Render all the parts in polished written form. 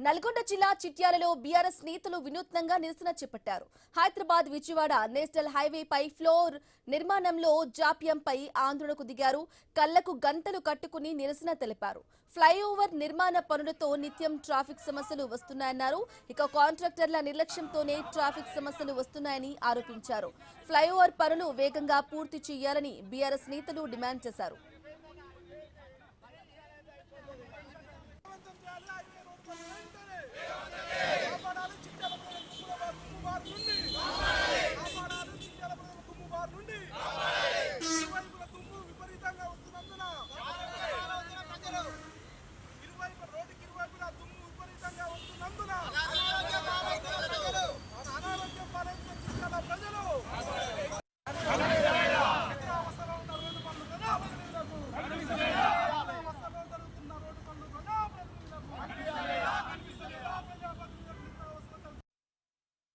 నల్గొండ జిల్లా చిట్యాలలో బీఆర్ఎస్ నేతలు వినూత్నంగా నిరసన చేపట్టారు. హైదరాబాద్ విజయవాడ నేషనల్ హైవేపై ఫ్లోర్ నిర్మాణంలో జాప్యంపై ఆందోళనకు దిగారు. కళ్లకు గంతలు కట్టుకుని నిరసన తెలిపారు. ఫ్లైఓవర్ నిర్మాణ పనులతో నిత్యం ట్రాఫిక్ సమస్యలు వస్తున్నాయన్నారు. ఇక కాంట్రాక్టర్ల నిర్లక్ష్యంతోనే ట్రాఫిక్ సమస్యలు వస్తున్నాయని ఆరోపించారు. ఫ్లైఓవర్ పనులు వేగంగా పూర్తి చేయాలని బీఆర్ఎస్ నేతలు డిమాండ్ చేశారు.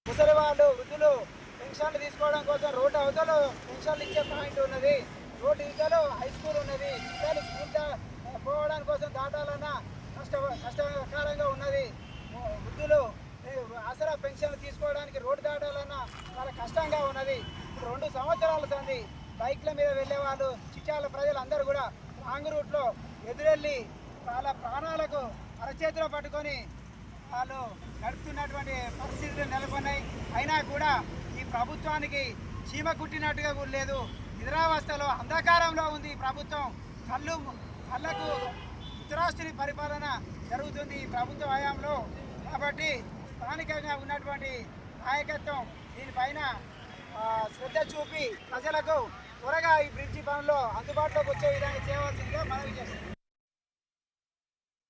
ముసలి వాళ్ళు వృద్ధులు పెన్షన్లు తీసుకోవడం కోసం రోడ్డు అవతల పెన్షన్లు ఇచ్చే పాయింట్ ఉన్నది. రోడ్డు ఇవతల హై స్కూల్ ఉన్నది. పిల్లలు స్కూల్ పోవడానికి కోసం దాటాలన్నా కష్టకరంగా ఉన్నది. వృద్ధులు ఆసరా పెన్షన్లు తీసుకోవడానికి రోడ్డు దాటాలన్నా చాలా కష్టంగా ఉన్నది. 2 సంవత్సరాల సంది బైక్ల మీద వెళ్ళే వాళ్ళు చిట్యాల ప్రజలందరూ కూడా రాంగ్ రూట్లో ఎదురెళ్ళి వాళ్ళ ప్రాణాలకు అరచేతిలో పట్టుకొని వాళ్ళు నడుపుతున్నటువంటి పరిస్థితులు నెలకొన్నాయి. అయినా కూడా ఈ ప్రభుత్వానికి చీమ కుట్టినట్టుగా కూడా లేదు. నిద్రావస్థలో అంధకారంలో ఉంది ఈ ప్రభుత్వం. కళ్ళకు ఉత్తరాష్ట్రీయ పరిపాలన జరుగుతుంది ఈ ప్రభుత్వ హయాంలో. కాబట్టి స్థానికంగా ఉన్నటువంటి నాయకత్వం దీనిపైన శ్రద్ధ చూపి ప్రజలకు త్వరగా ఈ బ్రిడ్జి పనులు అందుబాటులోకి వచ్చే విధంగా చేయవలసిందిగా మనవి చేస్తుంది.